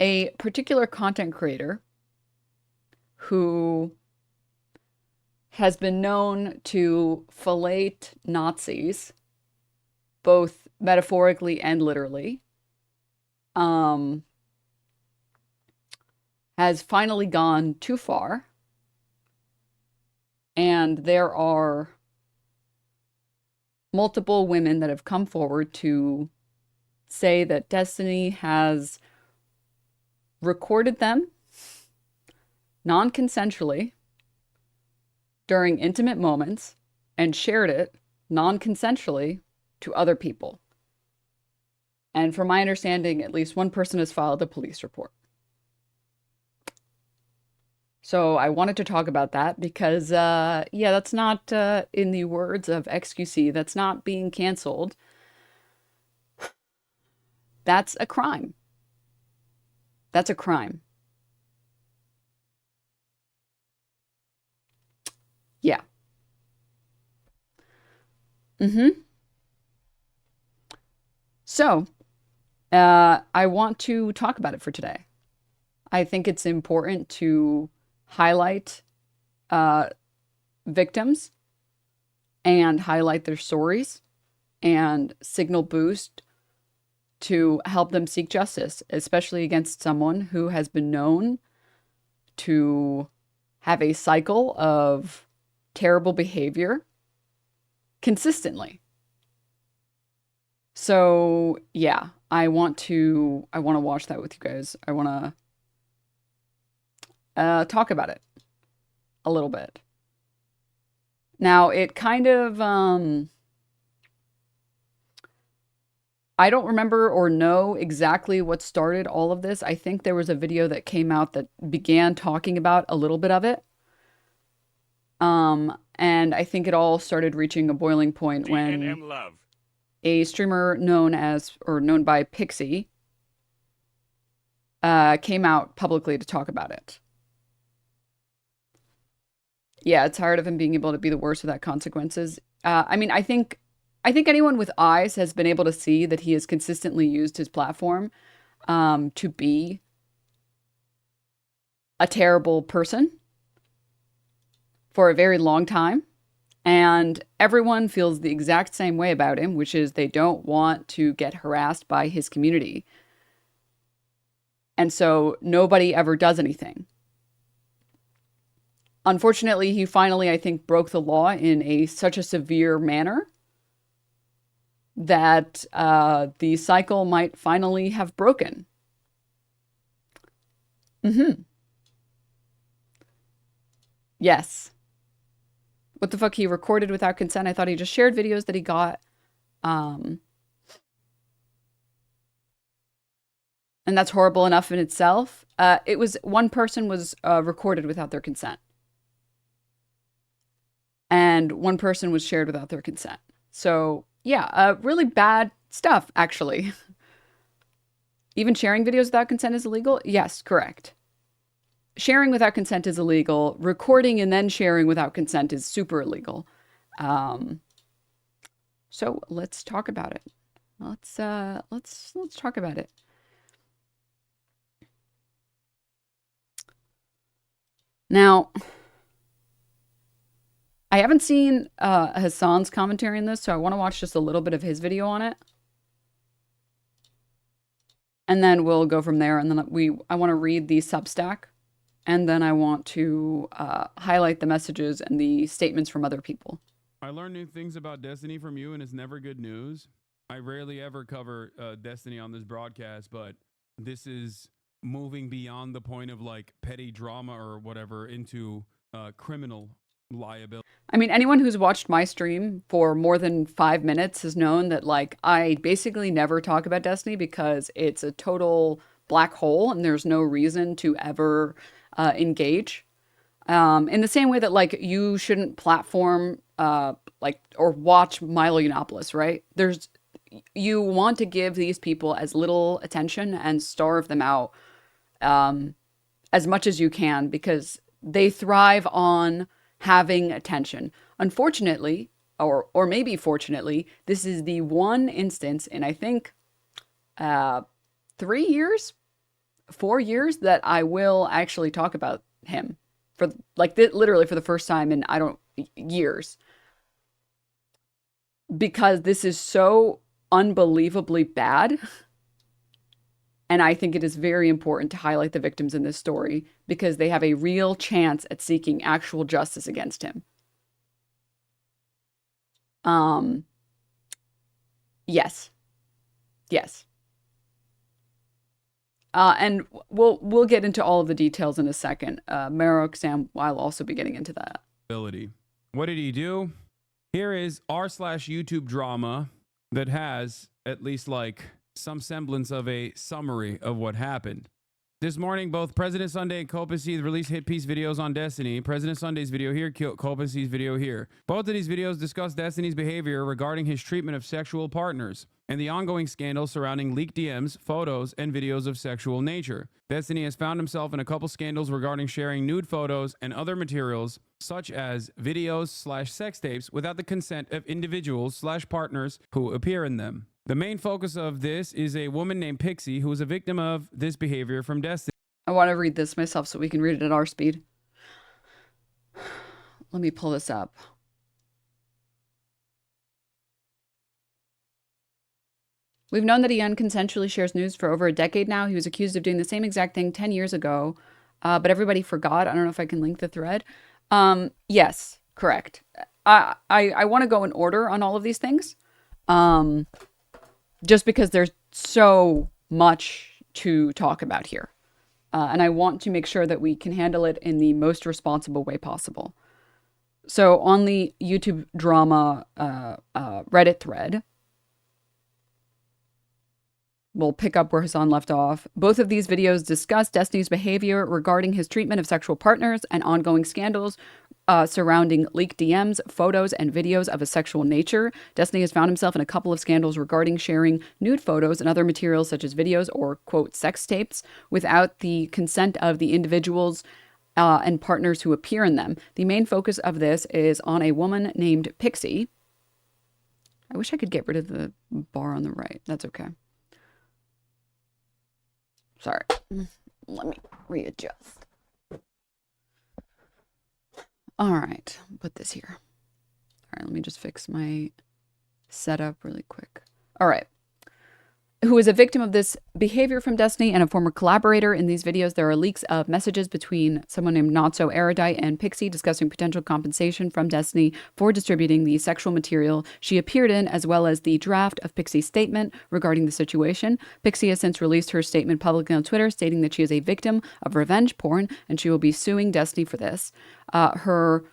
a particular content creator who has been known to fillet Nazis, both metaphorically and literally, um, has finally gone too far. And there are multiple women that have come forward to say that Destiny has recorded them non-consensually during intimate moments and shared it non-consensually to other people. And from my understanding, at least one person has filed a police report. So I wanted to talk about that because, yeah, that's not, in the words of XQC, that's not being canceled. That's a crime. That's a crime. Yeah. Mm-hmm. So, I want to talk about it for today. I think it's important to highlight uh, victims and highlight their stories and signal boost to help them seek justice, especially against someone who has been known to have a cycle of terrible behavior consistently. So, yeah, I want to watch that with you guys. I want to talk about it a little bit. Now, it kind of I don't remember or know exactly what started all of this. I think there was a video that came out that began talking about a little bit of it. And I think it all started reaching a boiling point when DNM love. a streamer known by Pixie came out publicly to talk about it. Yeah, tired of him being able to be the worst without consequences. I mean, I think anyone with eyes has been able to see that he has consistently used his platform to be a terrible person for a very long time. And everyone feels the exact same way about him, which is they don't want to get harassed by his community. And so nobody ever does anything. Unfortunately, he finally, I think, broke the law in such a severe manner that the cycle might finally have broken. Mm-hmm. Yes. What the fuck? He recorded without consent. I thought he just shared videos that he got. Um, and that's horrible enough in itself. It was one person was recorded without their consent, and one person was shared without their consent. So yeah, really bad stuff, actually. Even sharing videos without consent is illegal? Yes, correct. Sharing without consent is illegal. Recording and then sharing without consent is super illegal. Um, so let's talk about it. Let's talk about it. Now, I haven't seen Hassan's commentary on this, so I want to watch just a little bit of his video on it. And then we'll go from there. And then I want to read the Substack. And then I want to highlight the messages and the statements from other people. I learn new things about Destiny from you, and it's never good news. I rarely ever cover Destiny on this broadcast, but this is moving beyond the point of like petty drama or whatever into criminal liability. I mean, anyone who's watched my stream for more than 5 minutes has known that, like, I basically never talk about Destiny because it's a total black hole and there's no reason to ever engage. In the same way that, like, you shouldn't platform, like, or watch Milo Yiannopoulos, right? You want to give these people as little attention and starve them out as much as you can because they thrive on having attention. Unfortunately, or maybe fortunately, this is the one instance in I think 3 years 4 years that I will actually talk about him for like literally for the first time in I don't years, because this is so unbelievably bad. And I think it is very important to highlight the victims in this story because they have a real chance at seeking actual justice against him. Um, yes, yes. And we'll get into all of the details in a second. Marok Sam, I'll also be getting into that. Ability. What did he do? Here is r/YouTube drama that has at least like some semblance of a summary of what happened. This morning, both President Sunday and Copacy released hit piece videos on Destiny. President Sunday's video here, Copacy's video here. Both of these videos discuss Destiny's behavior regarding his treatment of sexual partners and the ongoing scandal surrounding leaked DMs, photos, and videos of sexual nature. Destiny has found himself in a couple scandals regarding sharing nude photos and other materials, such as videos/sex tapes, without the consent of individuals/partners who appear in them. The main focus of this is a woman named Pixie, who is a victim of this behavior from Destiny. I want to read this myself so we can read it at our speed. Let me pull this up. We've known that he unconsensually shares nudes for over a decade now. He was accused of doing the same exact thing 10 years ago, but everybody forgot. I don't know if I can link the thread. Yes, correct. I want to go in order on all of these things, just because there's so much to talk about here. And I want to make sure that we can handle it in the most responsible way possible. So on the YouTube drama Reddit thread, we'll pick up where Hassan left off. Both of these videos discuss Destiny's behavior regarding his treatment of sexual partners and ongoing scandals surrounding leaked DMs, photos, and videos of a sexual nature. Destiny has found himself in a couple of scandals regarding sharing nude photos and other materials such as videos or, quote, sex tapes without the consent of the individuals and partners who appear in them. The main focus of this is on a woman named Pixie. I wish I could get rid of the bar on the right. That's okay. Sorry. Let me readjust. All right. Put this here. All right. Let me just fix my setup really quick. All right. Who is a victim of this behavior from Destiny and a former collaborator in these videos. There are leaks of messages between someone named Not So Erudite and Pixie discussing potential compensation from Destiny for distributing the sexual material she appeared in, as well as the draft of Pixie's statement regarding the situation. Pixie has since released her statement publicly on Twitter, stating that she is a victim of revenge porn and she will be suing Destiny for this. Her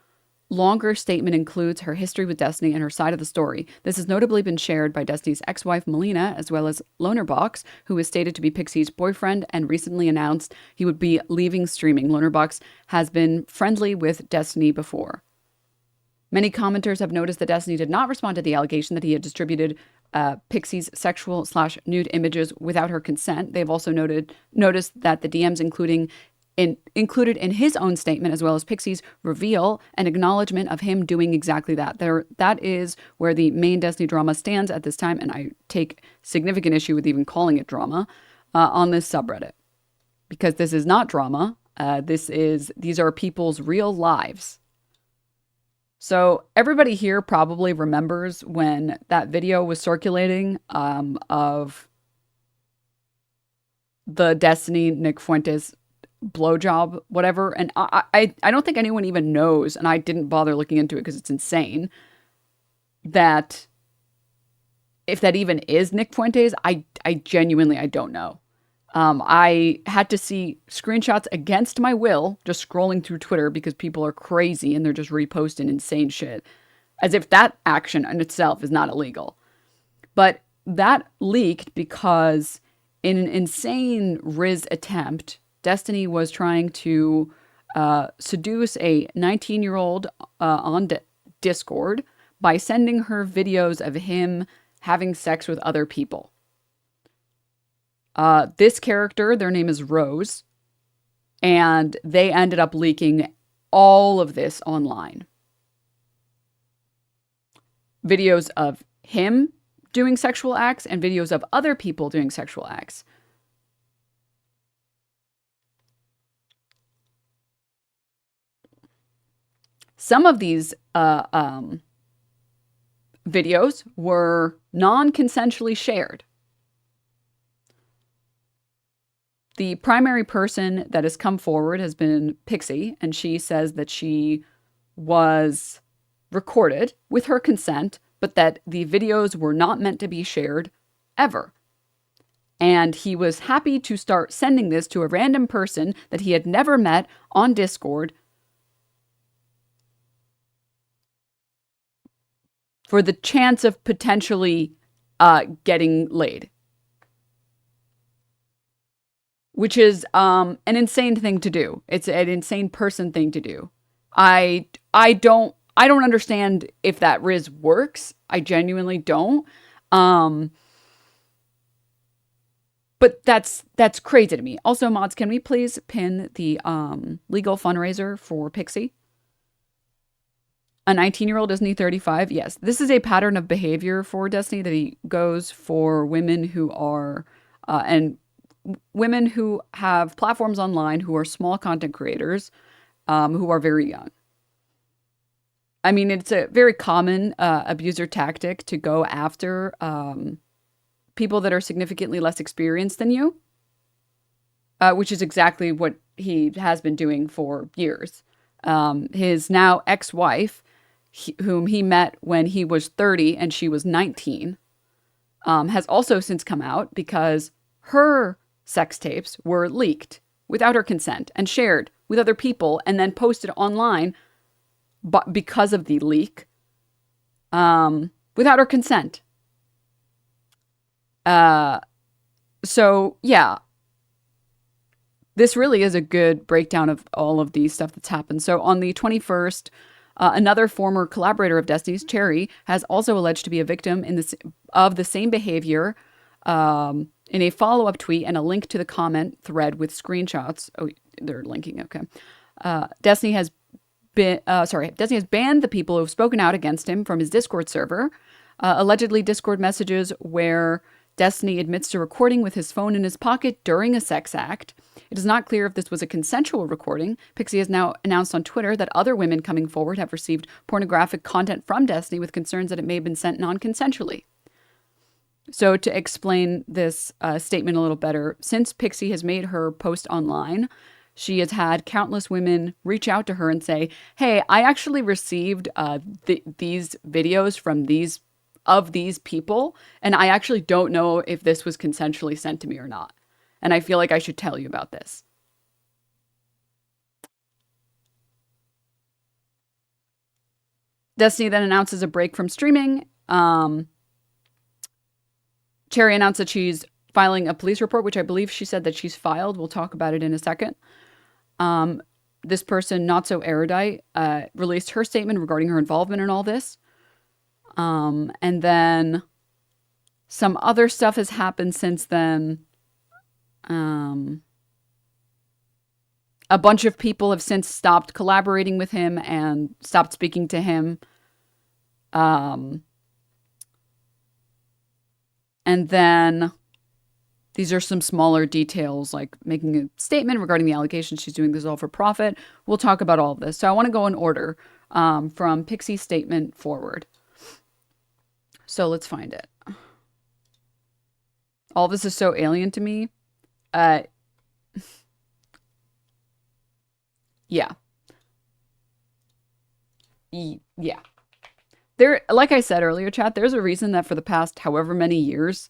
longer statement includes her history with Destiny and her side of the story. This has notably been shared by Destiny's ex-wife Melina, as well as Lonerbox, who is stated to be Pixie's boyfriend and recently announced he would be leaving streaming. Lonerbox has been friendly with Destiny before. Many commenters have noticed that Destiny did not respond to the allegation that he had distributed Pixie's sexual/nude images without her consent. They've also noticed that the DMs included in his own statement, as well as Pixie's, reveal an acknowledgement of him doing exactly that. That is where the main Destiny drama stands at this time, and I take significant issue with even calling it drama on this subreddit, because this is not drama. These are people's real lives. So everybody here probably remembers when that video was circulating of the Destiny Nick Fuentes blowjob, whatever. And I don't think anyone even knows, and I didn't bother looking into it because it's insane, that if that even is Nick Fuentes, I genuinely, I don't know. I had to see screenshots against my will, just scrolling through Twitter because people are crazy and they're just reposting insane shit, as if that action in itself is not illegal. But that leaked because in an insane Riz attempt, Destiny was trying to seduce a 19-year-old on Discord by sending her videos of him having sex with other people. This character, their name is Rose, and they ended up leaking all of this online. Videos of him doing sexual acts and videos of other people doing sexual acts. Some of these videos were non-consensually shared. The primary person that has come forward has been Pixie, and she says that she was recorded with her consent, but that the videos were not meant to be shared ever. And he was happy to start sending this to a random person that he had never met on Discord for the chance of potentially getting laid. Which is an insane thing to do. It's an insane person thing to do. I don't understand if that Riz works. I genuinely don't. But that's crazy to me. Also, mods, can we please pin the legal fundraiser for Pixie? A 19-year-old, isn't he 35? Yes. This is a pattern of behavior for Destiny that he goes for women who are and women who have platforms online who are small content creators who are very young. I mean, it's a very common abuser tactic to go after people that are significantly less experienced than you, which is exactly what he has been doing for years. His now ex-wife, whom he met when he was 30 and she was 19, has also since come out because her sex tapes were leaked without her consent and shared with other people and then posted online but because of the leak without her consent. So yeah, this really is a good breakdown of all of the stuff that's happened. So on the 21st, another former collaborator of Destiny's, Cherry, has also alleged to be a victim of the same behavior in a follow-up tweet and a link to the comment thread with screenshots. Oh, they're linking. Okay. Destiny has banned the people who have spoken out against him from his Discord server. Allegedly, Discord messages where Destiny admits to recording with his phone in his pocket during a sex act. It is not clear if this was a consensual recording. Pixie has now announced on Twitter that other women coming forward have received pornographic content from Destiny with concerns that it may have been sent non-consensually. So to explain this statement a little better, since Pixie has made her post online, she has had countless women reach out to her and say, hey, I actually received these videos from these people, and I actually don't know if this was consensually sent to me or not. And I feel like I should tell you about this. Destiny then announces a break from streaming. Cherry announced that she's filing a police report, which I believe she said that she's filed. We'll talk about it in a second. This person, not so erudite, released her statement regarding her involvement in all this. And then some other stuff has happened since then. A bunch of people have since stopped collaborating with him and stopped speaking to him. And then these are some smaller details, like making a statement regarding the allegations she's doing this all for profit. We'll talk about all of this. So I want to go in order from Pixie's statement forward. So let's find it. All this is so alien to me. Yeah. Yeah. There, like I said earlier, chat, there's a reason that for the past however many years,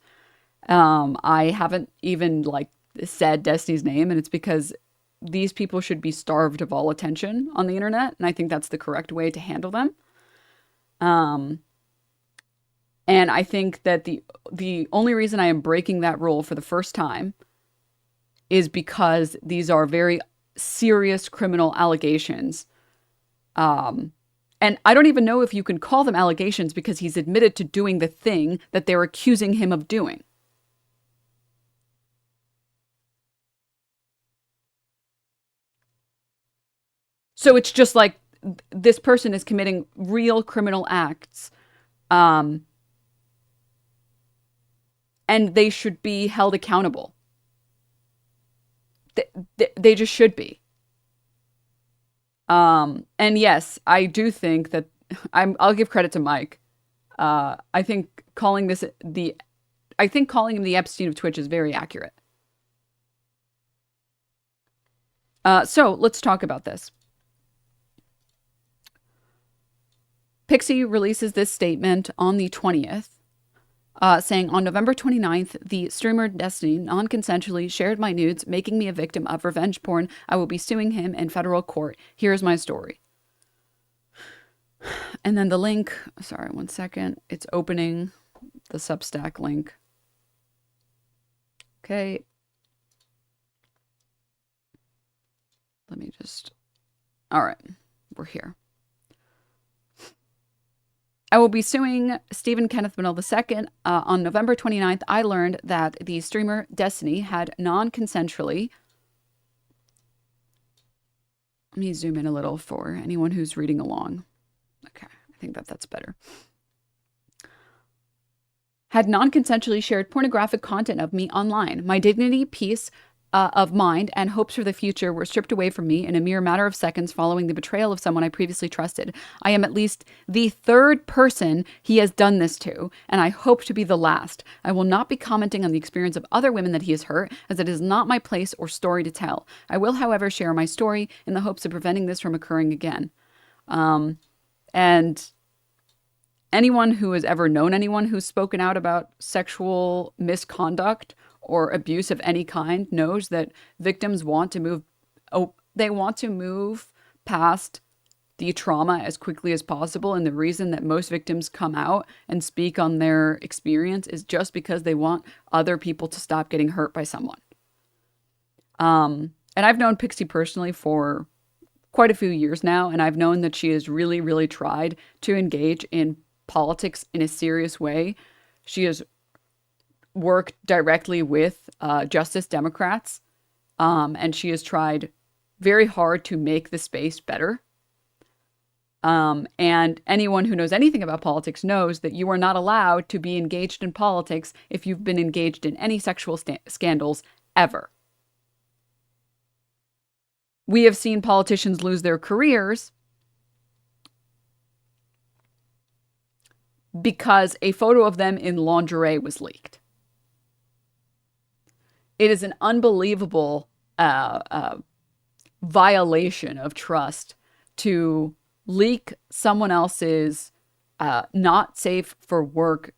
I haven't even like said Destiny's name, and it's because these people should be starved of all attention on the internet, and I think that's the correct way to handle them. And I think that the only reason I am breaking that rule for the first time is because these are very serious criminal allegations. And I don't even know if you can call them allegations because he's admitted to doing the thing that they're accusing him of doing. So it's just like this person is committing real criminal acts. And they should be held accountable. They just should be. And yes, I do think that I'll give credit to Mike. I think calling him the Epstein of Twitch is very accurate. So let's talk about this. Pixie releases this statement on the 20th, saying, on November 29th, the streamer Destiny non-consensually shared my nudes, making me a victim of revenge porn. I will be suing him in federal court. Here's my story. And then the link, sorry, one second. It's opening the Substack link. Okay. Let me just, all right, we're here. I will be suing Stephen Kenneth Bennell II. On November 29th, I learned that the streamer Destiny had non-consensually. Let me zoom in a little for anyone who's reading along. Okay, I think that's better. Had non-consensually shared pornographic content of me online. My dignity, peace of mind, and hopes for the future were stripped away from me in a mere matter of seconds following the betrayal of someone I previously trusted. I am at least the third person he has done this to, and I hope to be the last. I will not be commenting on the experience of other women that he has hurt, as it is not my place or story to tell. I will, however, share my story in the hopes of preventing this from occurring again. And anyone who has ever known anyone who's spoken out about sexual misconduct or abuse of any kind knows that victims want to move past the trauma as quickly as possible. And the reason that most victims come out and speak on their experience is just because they want other people to stop getting hurt by someone. And I've known Pixie personally for quite a few years now, and I've known that she has really, really tried to engage in politics in a serious way. She has worked directly with Justice Democrats, and she has tried very hard to make the space better. And anyone who knows anything about politics knows that you are not allowed to be engaged in politics if you've been engaged in any sexual scandals ever. We have seen politicians lose their careers because a photo of them in lingerie was leaked. It is an unbelievable violation of trust to leak someone else's not safe for work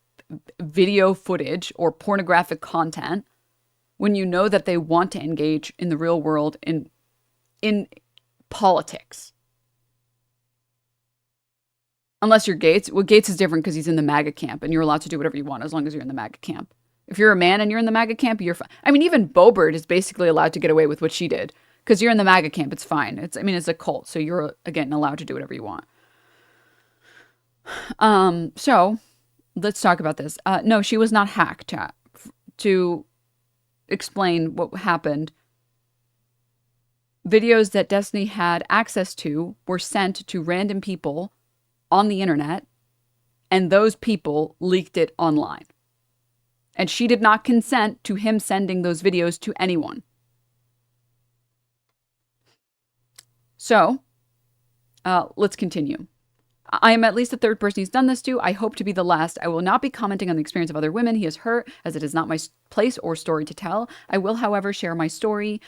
video footage or pornographic content when you know that they want to engage in the real world in politics. Unless you're Gates. Well, Gates is different because he's in the MAGA camp and you're allowed to do whatever you want as long as you're in the MAGA camp. If you're a man and you're in the MAGA camp, you're fine. I mean, even Boebert is basically allowed to get away with what she did because you're in the MAGA camp. It's fine. It's a cult. So you're, again, allowed to do whatever you want. So let's talk about this. No, she was not hacked. To explain what happened, videos that Destiny had access to were sent to random people on the internet, and those people leaked it online. And she did not consent to him sending those videos to anyone. So, let's continue. I am at least the third person he's done this to. I hope to be the last. I will not be commenting on the experience of other women he has hurt, as it is not my place or story to tell. I will, however, share my story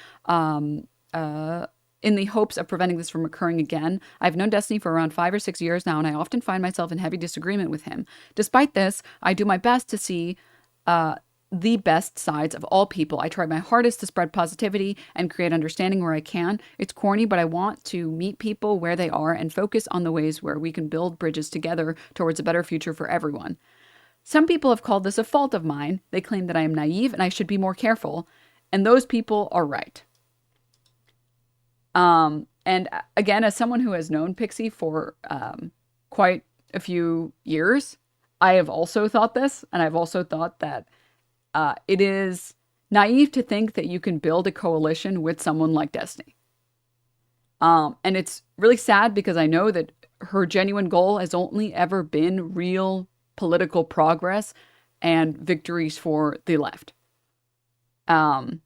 in the hopes of preventing this from occurring again. I've known Destiny for around 5 or 6 years now, and I often find myself in heavy disagreement with him. Despite this, I do my best to see the best sides of all people. I try my hardest to spread positivity and create understanding where I can. It's corny, but I want to meet people where they are and focus on the ways where we can build bridges together towards a better future for everyone. Some people have called this a fault of mine. They claim that I am naive and I should be more careful. And those people are right. And again, as someone who has known Pixie for quite a few years, I have also thought this, and I've also thought that it is naive to think that you can build a coalition with someone like Destiny. And it's really sad because I know that her genuine goal has only ever been real political progress and victories for the left. And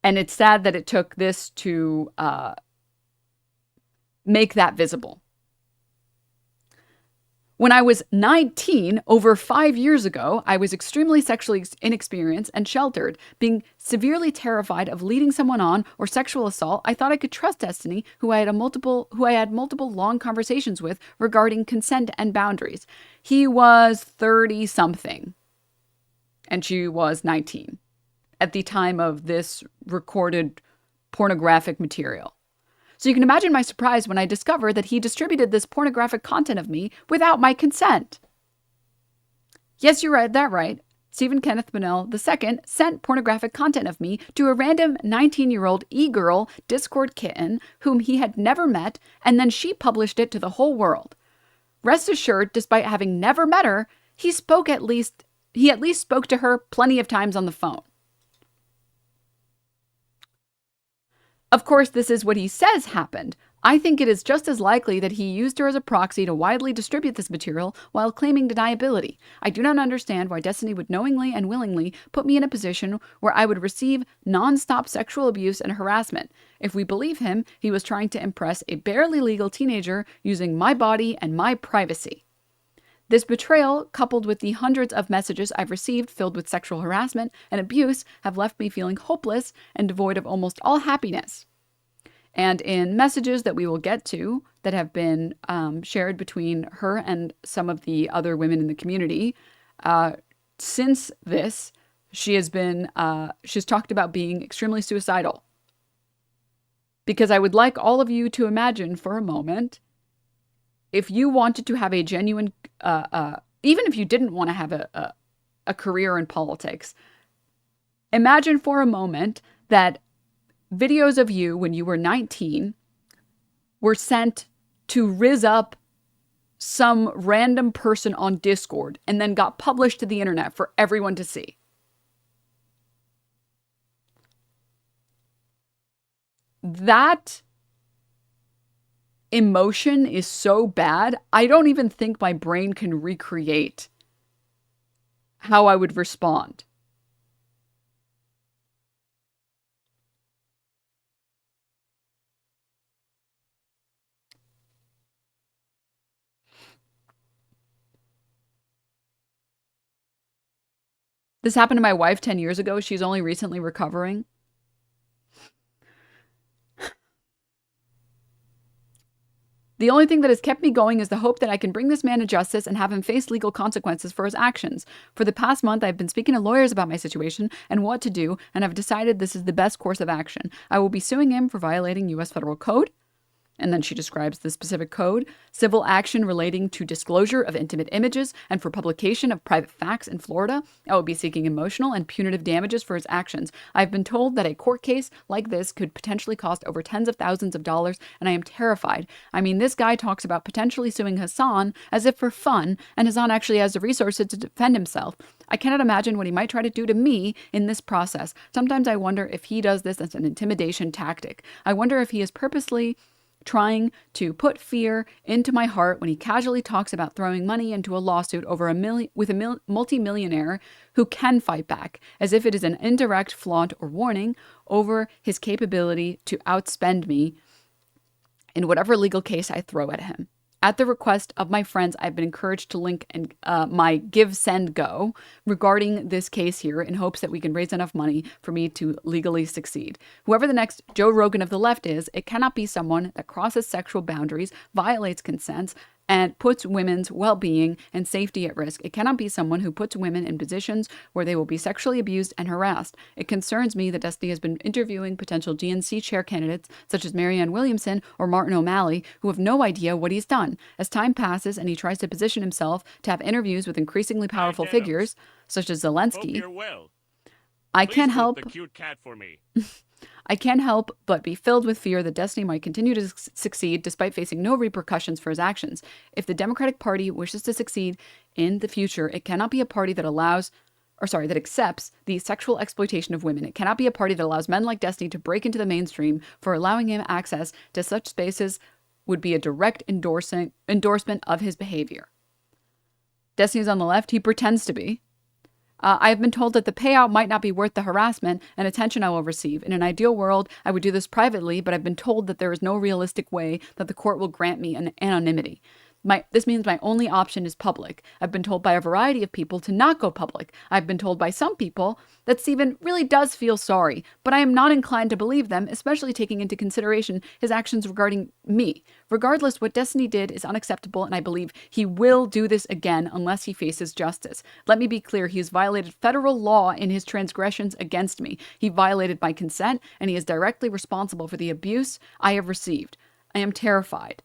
it's sad that it took this to make that visible. When I was 19, over 5 years ago, I was extremely sexually inexperienced and sheltered. Being severely terrified of leading someone on or sexual assault, I thought I could trust Destiny, who I had multiple long conversations with regarding consent and boundaries. He was 30 something and she was 19 at the time of this recorded pornographic material. So you can imagine my surprise when I discovered that he distributed this pornographic content of me without my consent. Yes, you read that right. Stephen Kenneth Bonnell II sent pornographic content of me to a random 19-year-old e-girl Discord kitten whom he had never met, and then she published it to the whole world. Rest assured, despite having never met her, he at least spoke to her plenty of times on the phone. Of course, this is what he says happened. I think it is just as likely that he used her as a proxy to widely distribute this material while claiming deniability. I do not understand why Destiny would knowingly and willingly put me in a position where I would receive non-stop sexual abuse and harassment. If we believe him, he was trying to impress a barely legal teenager using my body and my privacy. This betrayal, coupled with the hundreds of messages I've received filled with sexual harassment and abuse, have left me feeling hopeless and devoid of almost all happiness. And in messages that we will get to that have been shared between her and some of the other women in the community, since this, she's talked about being extremely suicidal. Because I would like all of you to imagine for a moment, if you wanted to have a genuine, even if you didn't want to have a career in politics, imagine for a moment that videos of you when you were 19 were sent to rizz up some random person on Discord and then got published to the internet for everyone to see. That emotion is so bad, I don't even think my brain can recreate how I would respond. This happened to my wife 10 years ago. She's only recently recovering. The only thing that has kept me going is the hope that I can bring this man to justice and have him face legal consequences for his actions. For the past month, I've been speaking to lawyers about my situation and what to do, and I've decided this is the best course of action. I will be suing him for violating U.S. federal code. And then she describes the specific code, civil action relating to disclosure of intimate images and for publication of private facts in Florida. I will be seeking emotional and punitive damages for his actions. I've been told that a court case like this could potentially cost over tens of thousands of dollars, and I am terrified. I mean, this guy talks about potentially suing Hassan as if for fun, and Hassan actually has the resources to defend himself. I cannot imagine what he might try to do to me in this process. Sometimes I wonder if he does this as an intimidation tactic. I wonder if he is purposely trying to put fear into my heart when he casually talks about throwing money into a lawsuit over with a multimillionaire who can fight back, as if it is an indirect flaunt or warning over his capability to outspend me in whatever legal case I throw at him. At the request of my friends, I've been encouraged to link my Give, Send, Go regarding this case here in hopes that we can raise enough money for me to legally succeed. Whoever the next Joe Rogan of the left is, it cannot be someone that crosses sexual boundaries, violates consents, and puts women's well-being and safety at risk. It cannot be someone who puts women in positions where they will be sexually abused and harassed. It concerns me that Destiny has been interviewing potential DNC chair candidates such as Marianne Williamson or Martin O'Malley who have no idea what he's done. As time passes and he tries to position himself to have interviews with increasingly powerful figures such as Zelensky, I can't help the cute cat for me. I can't help but be filled with fear that Destiny might continue to succeed despite facing no repercussions for his actions. If the Democratic Party wishes to succeed in the future, it cannot be a party that that accepts the sexual exploitation of women. It cannot be a party that allows men like Destiny to break into the mainstream, for allowing him access to such spaces would be a direct endorsement of his behavior. Destiny's on the left. He pretends to be. I have been told that the payout might not be worth the harassment and attention I will receive. In an ideal world, I would do this privately, but I've been told that there is no realistic way that the court will grant me an anonymity. This means my only option is public. I've been told by a variety of people to not go public. I've been told by some people that Stephen really does feel sorry, but I am not inclined to believe them, especially taking into consideration his actions regarding me. Regardless, what Destiny did is unacceptable, and I believe he will do this again unless he faces justice. Let me be clear, he has violated federal law in his transgressions against me. He violated my consent, and he is directly responsible for the abuse I have received. I am terrified.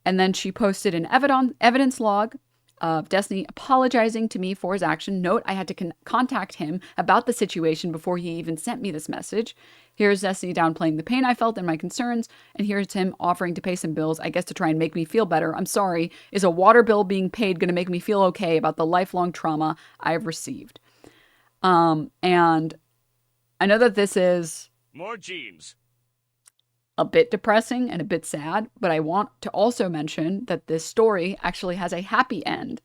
And then she posted an evidence log of Destiny apologizing to me for his action. Note, I had to contact him about the situation before he even sent me this message. Here's Destiny downplaying the pain I felt and my concerns. And here's him offering to pay some bills, I guess to try and make me feel better. I'm sorry. Is a water bill being paid going to make me feel okay about the lifelong trauma I've received? And I know that this is more jeans. A bit depressing and a bit sad, but I want to also mention that this story actually has a happy end,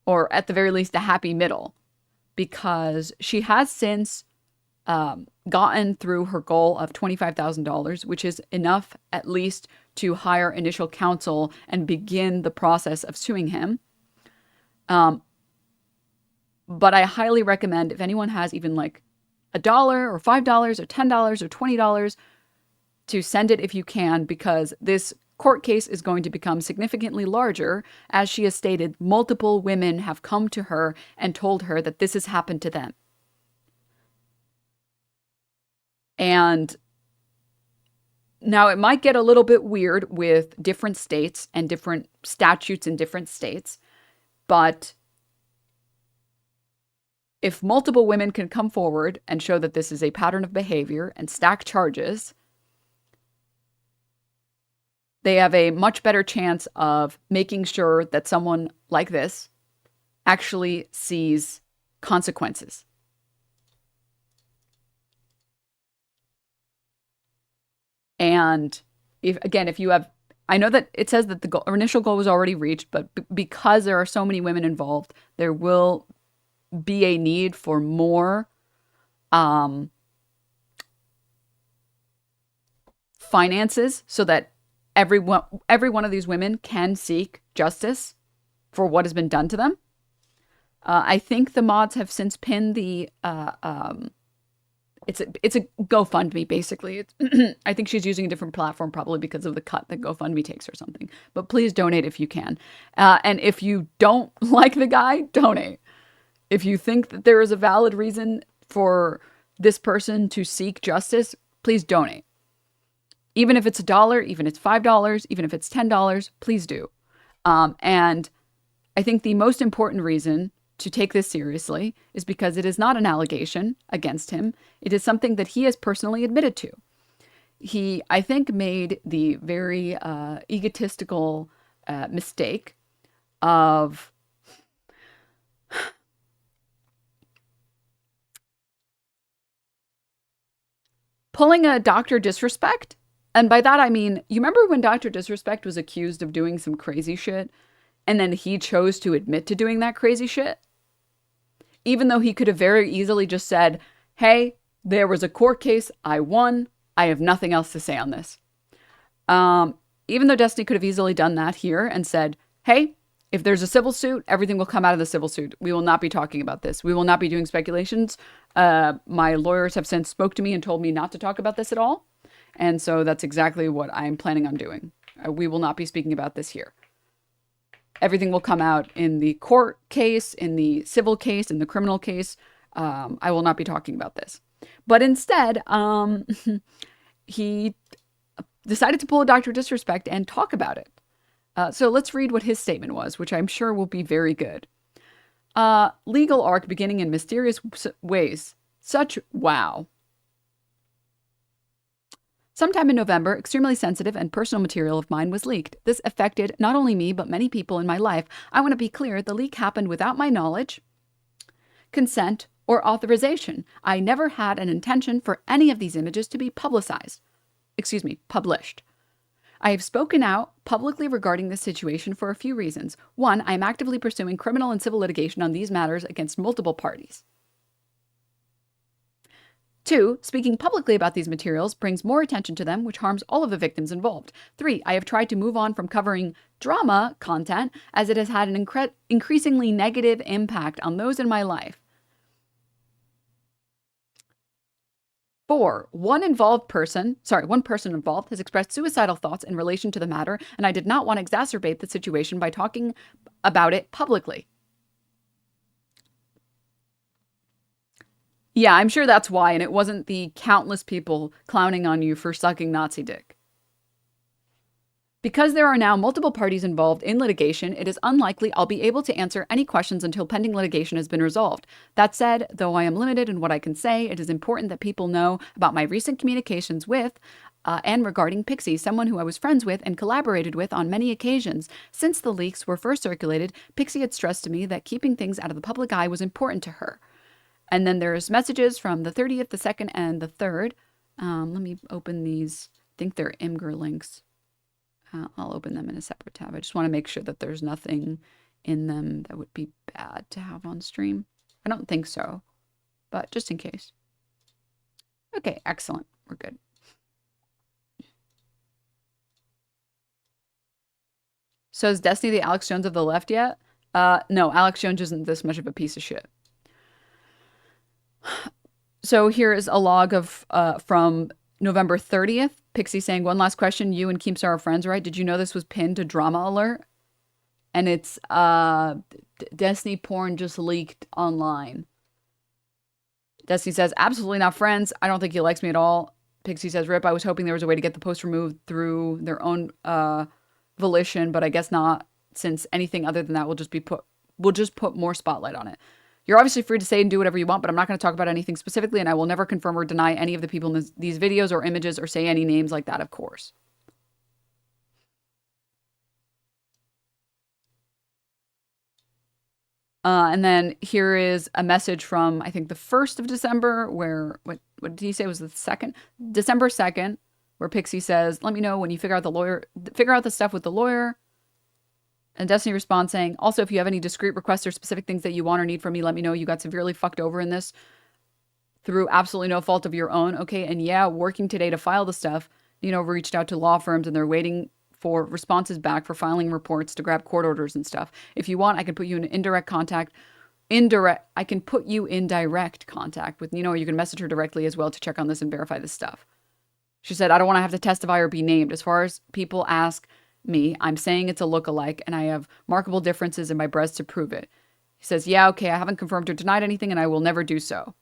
or at the very least a happy middle, because she has since gotten through her goal of $25,000, which is enough at least to hire initial counsel and begin the process of suing him. But I highly recommend, if anyone has even like $1 or $5 or $10 or $20, to send it if you can, because this court case is going to become significantly larger. As she has stated, multiple women have come to her and told her that this has happened to them. And now it might get a little bit weird with different states and different statutes in different states, but if multiple women can come forward and show that this is a pattern of behavior and stack charges, they have a much better chance of making sure that someone like this actually sees consequences. And if you have, I know that it says that the initial goal was already reached, but because there are so many women involved, there will be a need for more finances so that every one of these women can seek justice for what has been done to them. I think the mods have since pinned the it's a GoFundMe basically. I think she's using a different platform probably because of the cut that GoFundMe takes or something. But please donate if you can. And if you don't like the guy, donate. If you think that there is a valid reason for this person to seek justice, please donate. Even if it's $1, even if it's $5, even if it's $10, please do. And I think the most important reason to take this seriously is because it is not an allegation against him. It is something that he has personally admitted to. He, I think, made the very egotistical mistake of pulling a Dr. Disrespect. And by that, I mean, you remember when Dr. Disrespect was accused of doing some crazy shit, and then he chose to admit to doing that crazy shit? Even though he could have very easily just said, hey, there was a court case, I won, I have nothing else to say on this. Even though Destiny could have easily done that here and said, hey, if there's a civil suit, everything will come out of the civil suit. We will not be talking about this. We will not be doing speculations. My lawyers have since spoke to me and told me not to talk about this at all. And so that's exactly what I'm planning on doing. We will not be speaking about this here. Everything will come out in the court case, in the civil case, in the criminal case. I will not be talking about this. But instead, he decided to pull a Dr. Disrespect and talk about it. So let's read what his statement was, which I'm sure will be very good. Legal arc beginning in mysterious ways. Such wow. Sometime in November, extremely sensitive and personal material of mine was leaked. This affected not only me, but many people in my life. I want to be clear, the leak happened without my knowledge, consent, or authorization. I never had an intention for any of these images to be published. I have spoken out publicly regarding this situation for a few reasons. One, I am actively pursuing criminal and civil litigation on these matters against multiple parties. Two, speaking publicly about these materials brings more attention to them, which harms all of the victims involved. Three, I have tried to move on from covering drama content as it has had an increasingly negative impact on those in my life. Four, one person involved has expressed suicidal thoughts in relation to the matter, and I did not want to exacerbate the situation by talking about it publicly. Yeah, I'm sure that's why, and it wasn't the countless people clowning on you for sucking Nazi dick. Because there are now multiple parties involved in litigation, it is unlikely I'll be able to answer any questions until pending litigation has been resolved. That said, though I am limited in what I can say, it is important that people know about my recent communications with and regarding Pixie, someone who I was friends with and collaborated with on many occasions. Since the leaks were first circulated, Pixie had stressed to me that keeping things out of the public eye was important to her. And then there's messages from the 30th, the 2nd, and the 3rd. Let me open these. I think they're Imgur links. I'll open them in a separate tab. I just want to make sure that there's nothing in them that would be bad to have on stream. I don't think so, but just in case. Okay, excellent. We're good. So is Destiny the Alex Jones of the left yet? No, Alex Jones isn't this much of a piece of shit. So here is a log of from November 30th. Pixie saying, one last question. You and Keemstar are friends, right? Did you know this was pinned to Drama Alert? And it's Destiny porn just leaked online. Destiny says, absolutely not friends. I don't think he likes me at all. Pixie says, rip, I was hoping there was a way to get the post removed through their own volition, but I guess not, since anything other than that will just put more spotlight on it. You're obviously free to say and do whatever you want, but I'm not going to talk about anything specifically, and I will never confirm or deny any of the people in these videos or images or say any names like that, of course. And then here is a message from, I think, the 1st of December, where, what did he say was the 2nd? December 2nd, where Pixie says, let me know when you figure out the stuff with the lawyer. And Destiny responds saying, also, if you have any discrete requests or specific things that you want or need from me, let me know. You got severely fucked over in this through absolutely no fault of your own. Okay, and yeah, working today to file the stuff, reached out to law firms and they're waiting for responses back for filing reports to grab court orders and stuff. If you want, I can put you in indirect contact. I can put you in direct contact with, you can message her directly as well to check on this and verify this stuff. She said, I don't want to have to testify or be named. As far as people ask me, I'm saying it's a look-alike, and I have markable differences in my breasts to prove it. He says, yeah, okay, I haven't confirmed or denied anything, and I will never do so.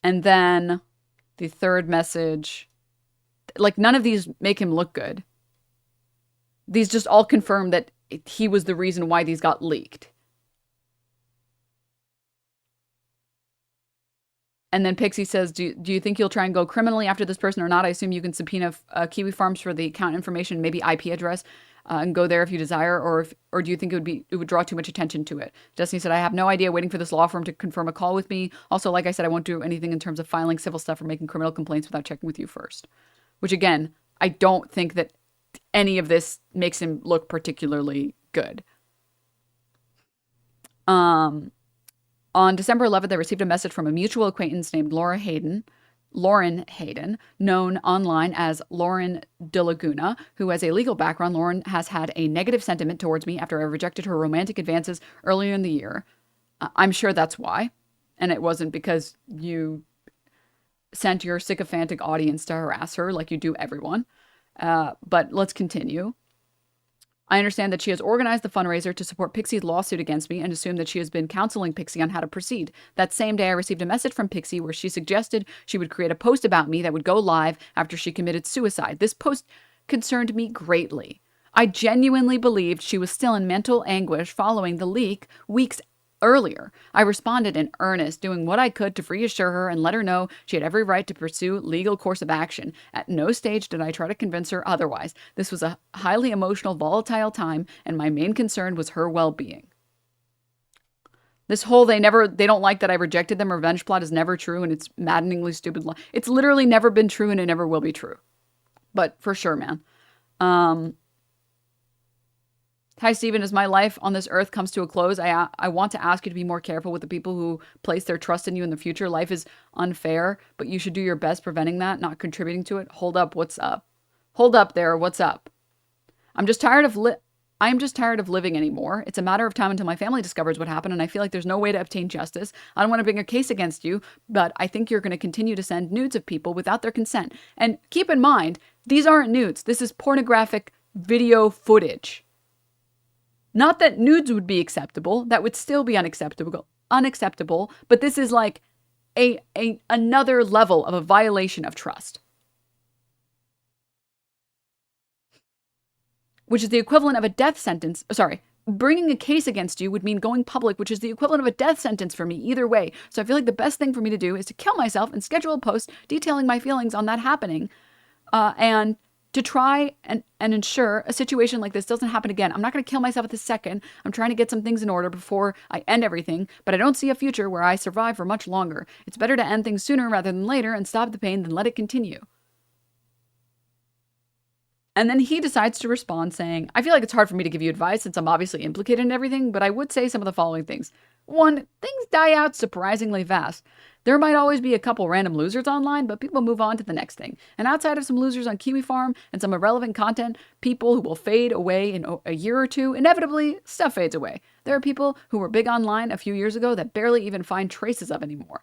And then the 3rd message, like, none of these make him look good. These just all confirm that he was the reason why these got leaked. And then Pixie says, do you think you'll try and go criminally after this person or not? I assume you can subpoena Kiwi Farms for the account information, maybe IP address, and go there if you desire, or do you think it would draw too much attention to it? Destiny said, I have no idea, waiting for this law firm to confirm a call with me. Also, like I said, I won't do anything in terms of filing civil stuff or making criminal complaints without checking with you first. Which, again, I don't think that any of this makes him look particularly good. On December 11th, I received a message from a mutual acquaintance named Lauren Hayden, known online as Lauren De Laguna, who has a legal background. Lauren has had a negative sentiment towards me after I rejected her romantic advances earlier in the year. I'm sure that's why. And it wasn't because you sent your sycophantic audience to harass her like you do everyone. But let's continue. I understand that she has organized the fundraiser to support Pixie's lawsuit against me and assume that she has been counseling Pixie on how to proceed. That same day, I received a message from Pixie where she suggested she would create a post about me that would go live after she committed suicide. This post concerned me greatly. I genuinely believed she was still in mental anguish following the leak weeks earlier. I responded in earnest, doing what I could to reassure her and let her know she had every right to pursue legal course of action. At no stage did I try to convince her otherwise. This was a highly emotional, volatile time, and my main concern was her well-being. This whole they don't like that I rejected them revenge plot is never true, and it's maddeningly stupid. It's literally never been true, and it never will be true. But for sure, man. Um, Hi, Stephen. As my life on this earth comes to a close, I want to ask you to be more careful with the people who place their trust in you in the future. Life is unfair, but you should do your best preventing that, not contributing to it. Hold up, what's up? Hold up there, what's up? I'm just tired of I'm just tired of living anymore. It's a matter of time until my family discovers what happened, and I feel like there's no way to obtain justice. I don't want to bring a case against you, but I think you're going to continue to send nudes of people without their consent. And keep in mind, these aren't nudes. This is pornographic video footage. Not that nudes would be acceptable. That would still be unacceptable, but this is like another level of a violation of trust. Which is the equivalent of a death sentence. Sorry, bringing a case against you would mean going public, which is the equivalent of a death sentence for me either way. So I feel like the best thing for me to do is to kill myself and schedule a post detailing my feelings on that happening, and to try and ensure a situation like this doesn't happen again. I'm not going to kill myself at this second. I'm trying to get some things in order before I end everything, but I don't see a future where I survive for much longer. It's better to end things sooner rather than later and stop the pain than let it continue. And then he decides to respond saying, I feel like it's hard for me to give you advice since I'm obviously implicated in everything, but I would say some of the following things. 1, things die out surprisingly fast. There might always be a couple random losers online, but people move on to the next thing. And outside of some losers on Kiwi Farm and some irrelevant content, people who will fade away in a year or two, inevitably, stuff fades away. There are people who were big online a few years ago that barely even find traces of anymore.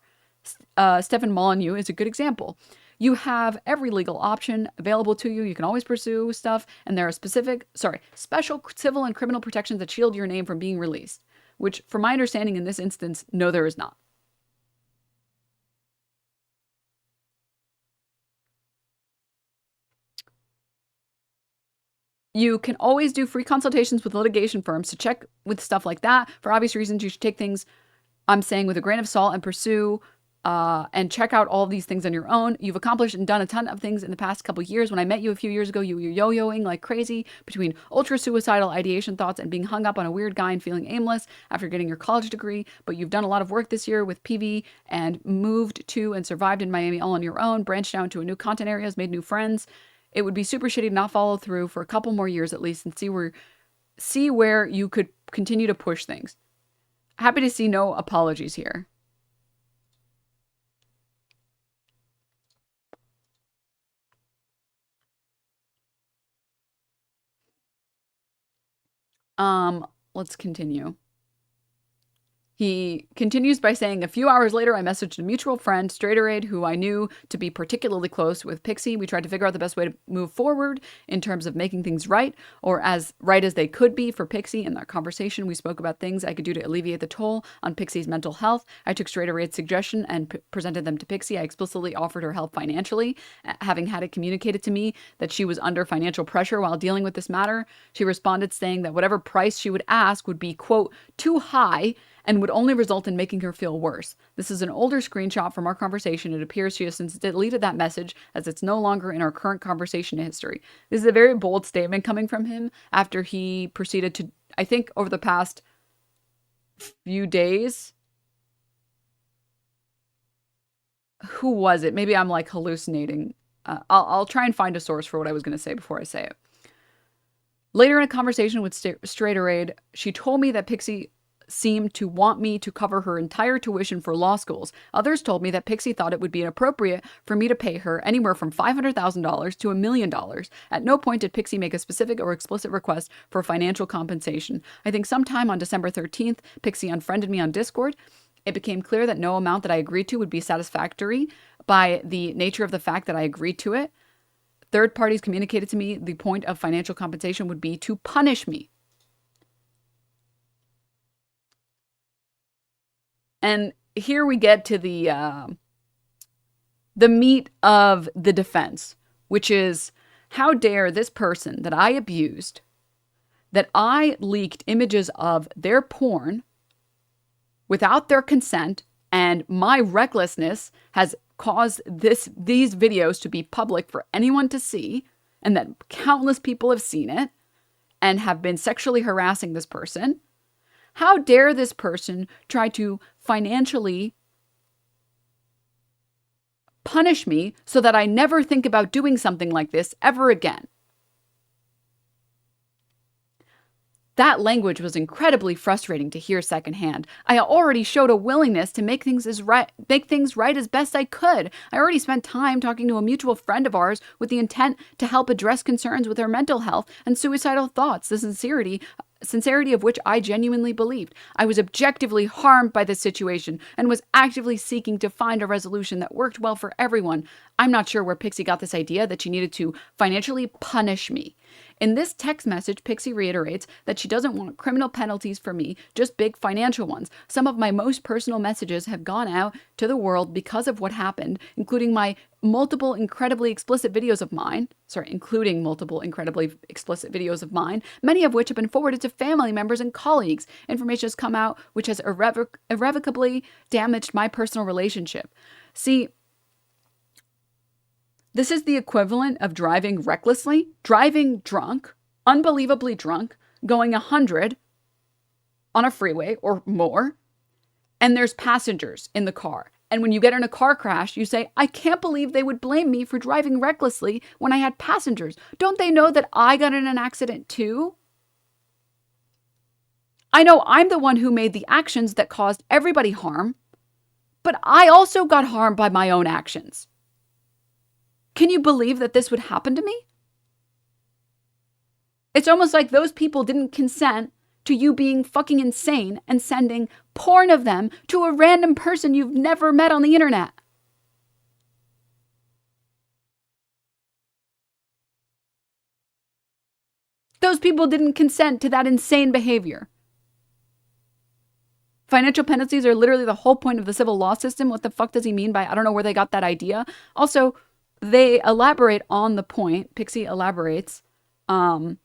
Stefan Molyneux is a good example. You have every legal option available to you. You can always pursue stuff, and there are special civil and criminal protections that shield your name from being released, which, from my understanding in this instance, no, there is not. You can always do free consultations with litigation firms to check with stuff like that. For obvious reasons, you should take things I'm saying with a grain of salt and pursue and check out all these things on your own. You've accomplished and done a ton of things in the past couple years. When I met you a few years ago, you were yo-yoing like crazy between ultra-suicidal ideation thoughts and being hung up on a weird guy and feeling aimless after getting your college degree. But you've done a lot of work this year with PV and moved to and survived in Miami all on your own, branched out into new content areas, made new friends. It would be super shitty to not follow through for a couple more years at least and see where you could continue to push things. Happy to see no apologies here. Let's continue. He continues by saying, a few hours later, I messaged a mutual friend, Straighterade, who I knew to be particularly close with Pixie. We tried to figure out the best way to move forward in terms of making things right, or as right as they could be for Pixie. In that conversation, we spoke about things I could do to alleviate the toll on Pixie's mental health. I took Straighterade's suggestion and presented them to Pixie. I explicitly offered her help financially, having had it communicated to me that she was under financial pressure while dealing with this matter. She responded saying that whatever price she would ask would be, quote, too high, and would only result in making her feel worse. This is an older screenshot from our conversation. It appears she has since deleted that message as it's no longer in our current conversation history. This is a very bold statement coming from him after he proceeded to, I think over the past few days, who was it? Maybe I'm like hallucinating. I'll try and find a source for what I was going to say before I say it. Later in a conversation with Straighterade, she told me that Pixie seemed to want me to cover her entire tuition for law schools. Others told me that Pixie thought it would be inappropriate for me to pay her anywhere from $500,000 to $1 million. At no point did Pixie make a specific or explicit request for financial compensation. I think sometime on December 13th, Pixie unfriended me on Discord. It became clear that no amount that I agreed to would be satisfactory by the nature of the fact that I agreed to it. Third parties communicated to me the point of financial compensation would be to punish me. And here we get to the meat of the defense, which is, how dare this person that I abused, that I leaked images of their porn without their consent, and my recklessness has caused these videos to be public for anyone to see, and that countless people have seen it and have been sexually harassing this person. How dare this person try to financially punish me so that I never think about doing something like this ever again? That language was incredibly frustrating to hear secondhand. I already showed a willingness to make things right as best I could. I already spent time talking to a mutual friend of ours with the intent to help address concerns with her mental health and suicidal thoughts, the sincerity of which I genuinely believed. I was objectively harmed by this situation and was actively seeking to find a resolution that worked well for everyone. I'm not sure where Pixie got this idea that she needed to financially punish me. In this text message, Pixie reiterates that she doesn't want criminal penalties for me, just big financial ones. Some of my most personal messages have gone out to the world because of what happened, including multiple incredibly explicit videos of mine, many of which have been forwarded to family members and colleagues. Information has come out which has irrevocably damaged my personal relationship. See, this is the equivalent of driving recklessly, driving drunk, unbelievably drunk, going 100 on a freeway or more, and there's passengers in the car. And when you get in a car crash, you say, I can't believe they would blame me for driving recklessly when I had passengers. Don't they know that I got in an accident too? I know I'm the one who made the actions that caused everybody harm, but I also got harmed by my own actions. Can you believe that this would happen to me? It's almost like those people didn't consent to you being fucking insane and sending porn of them to a random person you've never met on the internet. Those people didn't consent to that insane behavior. Financial penalties are literally the whole point of the civil law system. What the fuck does he mean by, I don't know where they got that idea. Also, they elaborate on the point. Pixie elaborates. And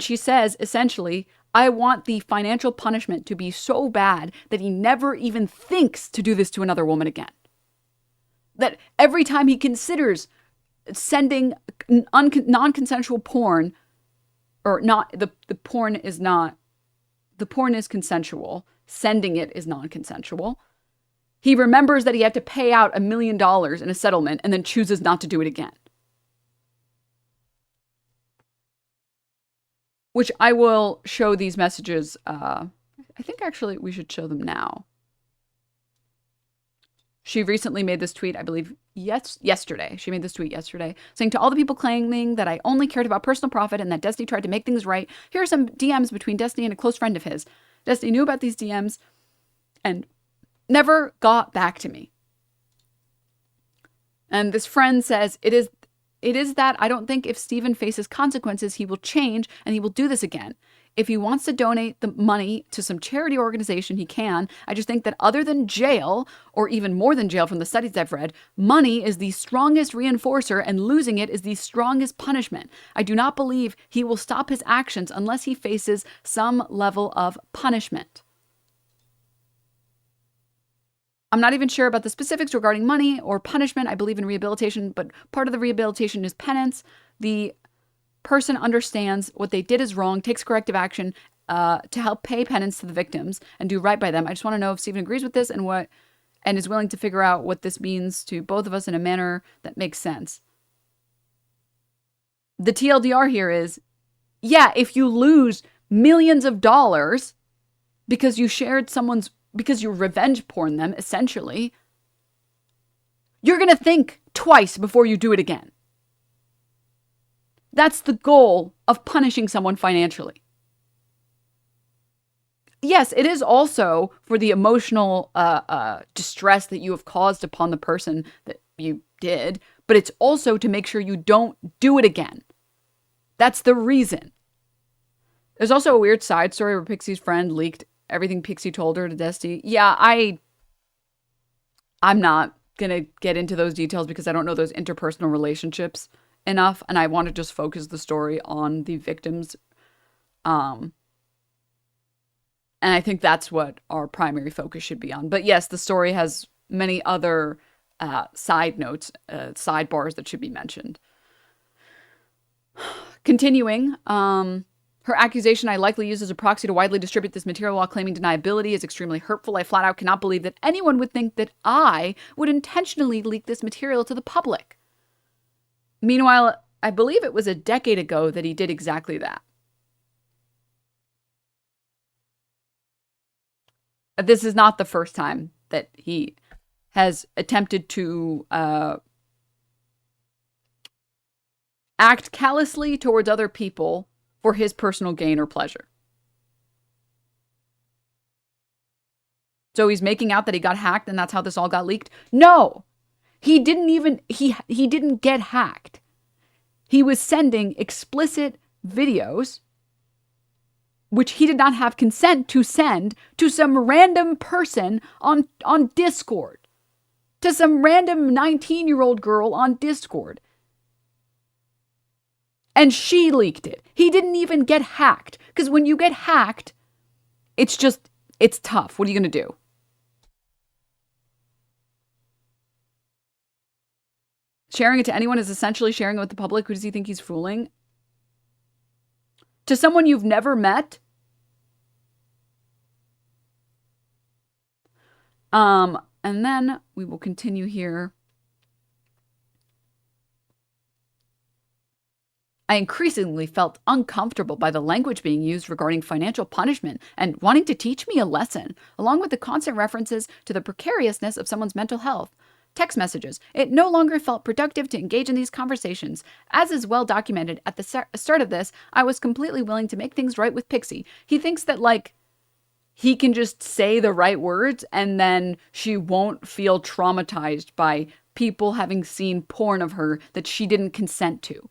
she says, essentially, I want the financial punishment to be so bad that he never even thinks to do this to another woman again. That every time he considers sending non-consensual porn, or not, the porn is consensual, sending it is non-consensual. He remembers that he had to pay out $1 million in a settlement and then chooses not to do it again. Which I will show these messages. I think actually we should show them now. She recently made this tweet, I believe, yesterday. She made this tweet yesterday, saying, to all the people claiming that I only cared about personal profit and that Destiny tried to make things right, here are some DMs between Destiny and a close friend of his. Destiny knew about these DMs and never got back to me. And this friend says, it is that I don't think if Steven faces consequences, he will change and he will do this again. If he wants to donate the money to some charity organization, he can. I just think that other than jail, or even more than jail from the studies I've read, money is the strongest reinforcer and losing it is the strongest punishment. I do not believe he will stop his actions unless he faces some level of punishment. I'm not even sure about the specifics regarding money or punishment. I believe in rehabilitation, but part of the rehabilitation is penance. The person understands what they did is wrong, takes corrective action to help pay penance to the victims and do right by them. I just want to know if Steven agrees with this and is willing to figure out what this means to both of us in a manner that makes sense. The TLDR here is, yeah, if you lose millions of dollars because you revenge porn them, essentially, you're going to think twice before you do it again. That's the goal of punishing someone financially. Yes, it is also for the emotional distress that you have caused upon the person that you did, but it's also to make sure you don't do it again. That's the reason. There's also a weird side story where Pixie's friend leaked everything Pixie told her to Destiny. Yeah, I'm not going to get into those details because I don't know those interpersonal relationships enough, and I want to just focus the story on the victims. And I think that's what our primary focus should be on. But yes, the story has many other side notes, sidebars that should be mentioned. Continuing, Her accusation I likely used as a proxy to widely distribute this material while claiming deniability is extremely hurtful. I flat out cannot believe that anyone would think that I would intentionally leak this material to the public. Meanwhile, I believe it was a decade ago that he did exactly that. This is not the first time that he has attempted to act callously towards other people for his personal gain or pleasure. So he's making out that he got hacked and that's how this all got leaked? No. He didn't get hacked. He was sending explicit videos which he did not have consent to send to some random person on Discord. To some random 19-year-old girl on Discord. And she leaked it. He didn't even get hacked. Because when you get hacked, it's tough. What are you going to do? Sharing it to anyone is essentially sharing it with the public. Who does he think he's fooling? To someone you've never met? And then we will continue here. I increasingly felt uncomfortable by the language being used regarding financial punishment and wanting to teach me a lesson, along with the constant references to the precariousness of someone's mental health. Text messages. It no longer felt productive to engage in these conversations. As is well documented, at the start of this, I was completely willing to make things right with Pixie. He thinks that, like, he can just say the right words and then she won't feel traumatized by people having seen porn of her that she didn't consent to.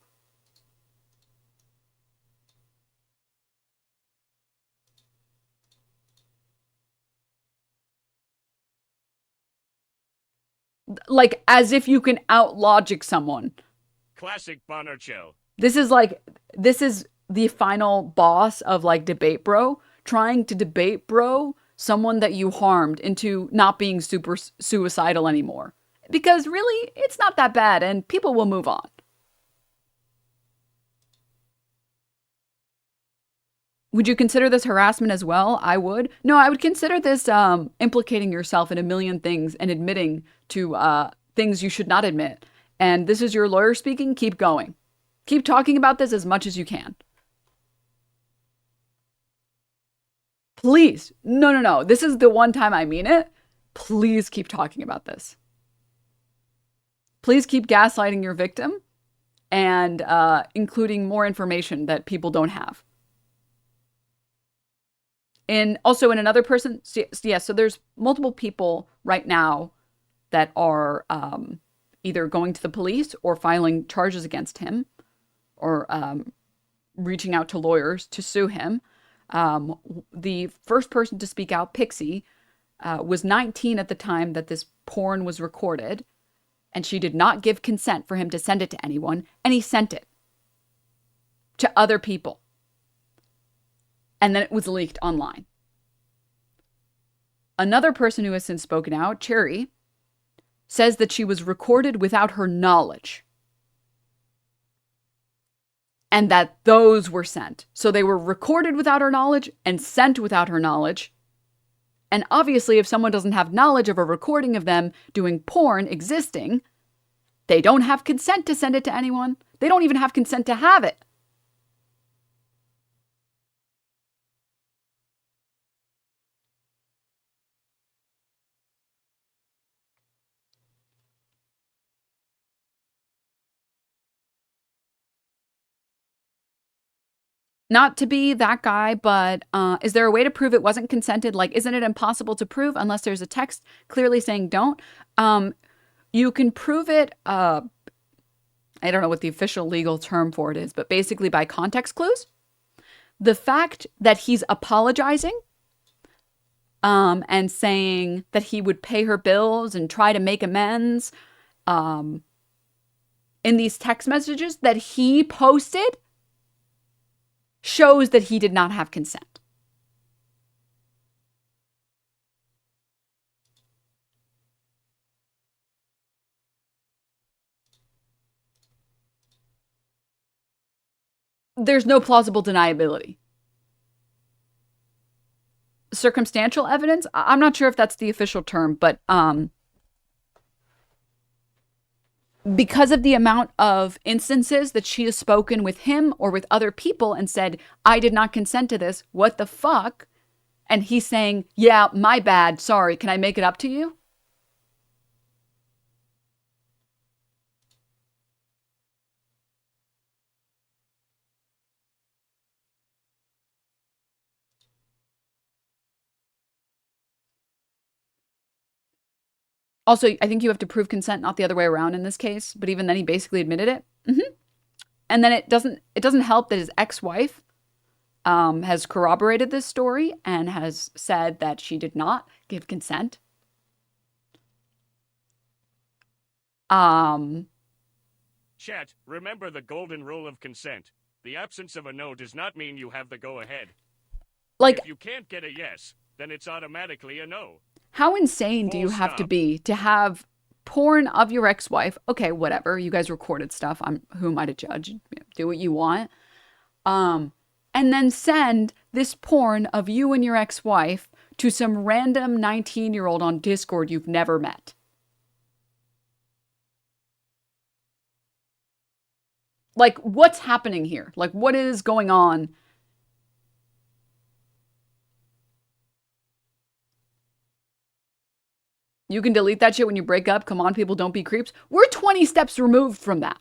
Like, as if you can out-logic someone. Classic Bonner show. This is the final boss of, like, Debate Bro. Trying to debate bro someone that you harmed into not being super suicidal anymore. Because really, it's not that bad and people will move on. Would you consider this harassment as well? I would. No, I would consider this implicating yourself in a million things and admitting to things you should not admit. And this is your lawyer speaking. Keep going. Keep talking about this as much as you can. Please. No. This is the one time I mean it. Please keep talking about this. Please keep gaslighting your victim and including more information that people don't have. And also in another person, so there's multiple people right now that are either going to the police or filing charges against him or reaching out to lawyers to sue him. The first person to speak out, Pixie, was 19 at the time that this porn was recorded, and she did not give consent for him to send it to anyone, and he sent it to other people. And then it was leaked online. Another person who has since spoken out, Cherry, says that she was recorded without her knowledge. And that those were sent. So they were recorded without her knowledge and sent without her knowledge. And obviously, if someone doesn't have knowledge of a recording of them doing porn existing, they don't have consent to send it to anyone. They don't even have consent to have it. Not to be that guy, but is there a way to prove it wasn't consented? Like, isn't it impossible to prove unless there's a text clearly saying don't? You can prove it, I don't know what the official legal term for it is, but basically by context clues. The fact that he's apologizing and saying that he would pay her bills and try to make amends in these text messages that he posted shows that he did not have consent. There's no plausible deniability. circumstantial evidence. I'm not sure if that's the official term, but because of the amount of instances that she has spoken with him or with other people and said, I did not consent to this, what the fuck? And he's saying, yeah, my bad, sorry, can I make it up to you? Also, I think you have to prove consent, not the other way around in this case. But even then, he basically admitted it. And then it doesn't help that his ex-wife has corroborated this story and has said that she did not give consent. Um, Chat, remember the golden rule of consent. The absence of a no does not mean you have the go-ahead. like, If you can't get a yes, then it's automatically a no. how insane do Full you have to stop. be to have porn of your ex-wife? Okay, whatever. You guys recorded stuff. Who am I to judge? Do what you want. Um, and then send this porn of you and your ex-wife to some random 19-year-old on Discord you've never met. Like, what's happening here? Like, what is going on? You can delete that shit when you break up. Come on, people, don't be creeps. We're 20 steps removed from that.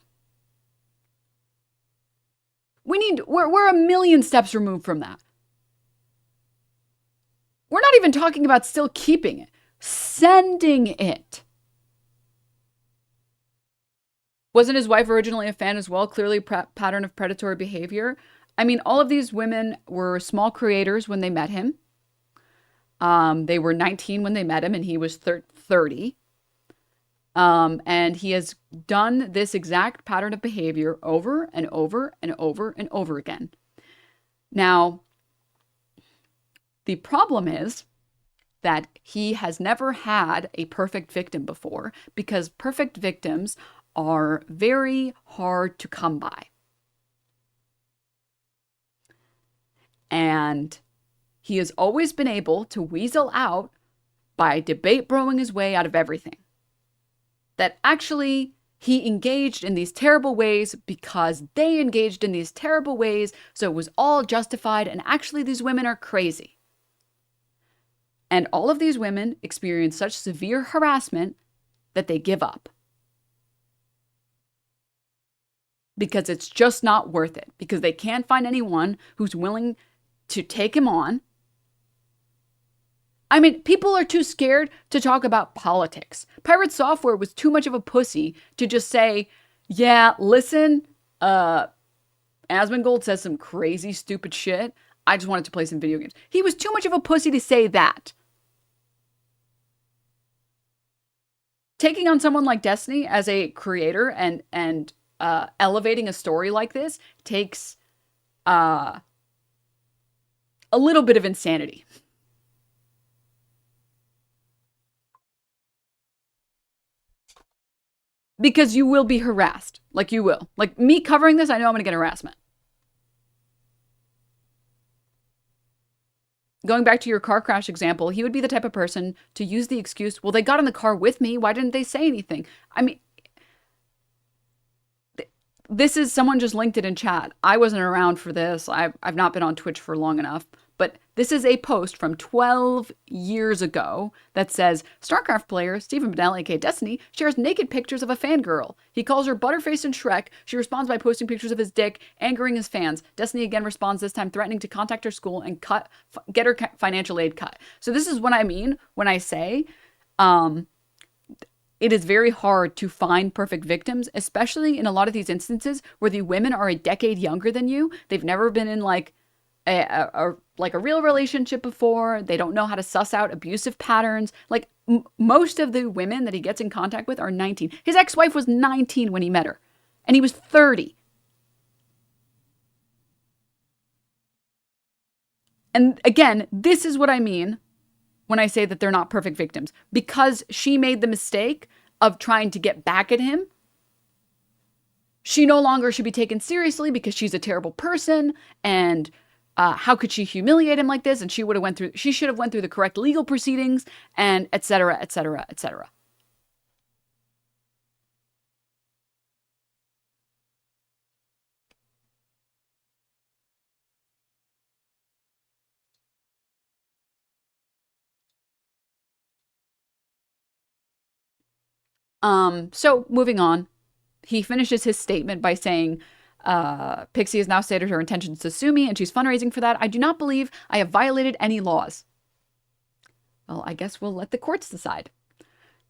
We're a million steps removed from that. We're not even talking about still keeping it, sending it. Wasn't his wife originally a fan as well? Clearly, pattern of predatory behavior. I mean, all of these women were small creators when they met him. They were 19 when they met him, and he was 30. And he has done this exact pattern of behavior over and over and over and over again. Now, the problem is that he has never had a perfect victim before, because perfect victims are very hard to come by. And he has always been able to weasel out by debate broing his way out of everything. That actually he engaged in these terrible ways because they engaged in these terrible ways, so it was all justified, and actually these women are crazy. And all of these women experience such severe harassment that they give up. Because it's just not worth it. Because they can't find anyone who's willing to take him on. I mean, people are too scared to talk about politics. Pirate Software was too much of a pussy to just say, yeah, listen, Asmongold says some crazy, stupid shit. I just wanted to play some video games. He was too much of a pussy to say that. Taking on someone like Destiny as a creator and elevating a story like this takes a little bit of insanity. Because you will be harassed. Like, you will. Like, me covering this, I know I'm going to get harassment. Going back to your car crash example, he would be the type of person to use the excuse, well, they got in the car with me. Why didn't they say anything? I mean, this is someone just linked it in chat. I wasn't around for this. I've not been on Twitch for long enough. But this is a post from 12 years ago that says, StarCraft player Stephen Bennell, aka Destiny, shares naked pictures of a fangirl. He calls her Butterface and Shrek. She responds by posting pictures of his dick, angering his fans. Destiny again responds, this time threatening to contact her school and get her financial aid cut. So this is what I mean when I say it is very hard to find perfect victims, especially in a lot of these instances where the women are a decade younger than you. They've never been in like a real relationship before. They don't know how to suss out abusive patterns. Like most of the women that he gets in contact with are 19. His ex-wife was 19 when he met her, and he was 30. And again, this is what I mean when I say that they're not perfect victims, because she made the mistake of trying to get back at him. She no longer should be taken seriously because she's a terrible person, and how could she humiliate him like this? And she should have went through the correct legal proceedings, and et cetera, et cetera, et cetera. So moving on, he finishes his statement by saying, Pixie has now stated her intentions to sue me and she's fundraising for that. I do not believe I have violated any laws. Well, I guess we'll let the courts decide.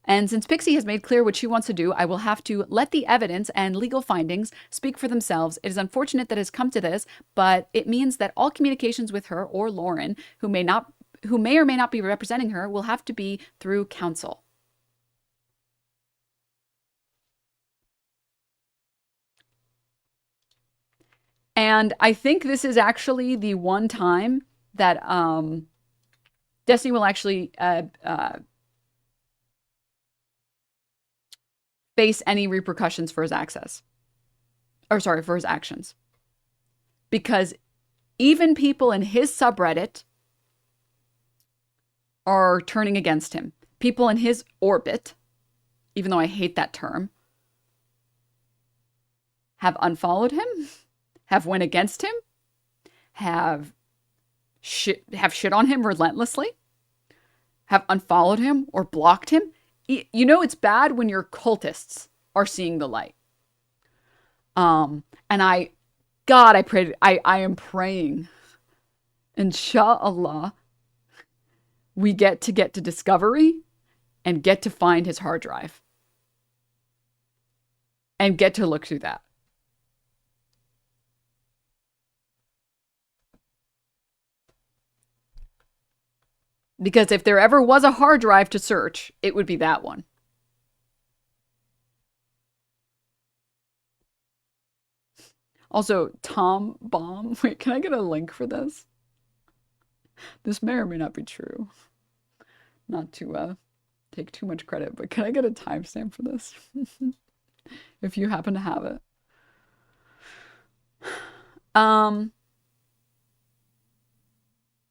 And since Pixie has made clear what she wants to do, I will have to let the evidence and legal findings speak for themselves. It is unfortunate that it has come to this, but it means that all communications with her or Lauren, who may or may not be representing her, will have to be through counsel. And I think this is actually the one time that Destiny will actually face any repercussions for his for his actions. Because even people in his subreddit are turning against him. People in his orbit, even though I hate that term, have unfollowed him, have went against him, have shit on him relentlessly, have unfollowed him or blocked him. You know it's bad when your cultists are seeing the light. And I am praying, inshallah, we get to discovery and get to find his hard drive and get to look through that. Because if there ever was a hard drive to search, it would be that one. Also, Tom Bomb. Wait, can I get a link for this? This may or may not be true. Not to take too much credit, but can I get a timestamp for this? If you happen to have it.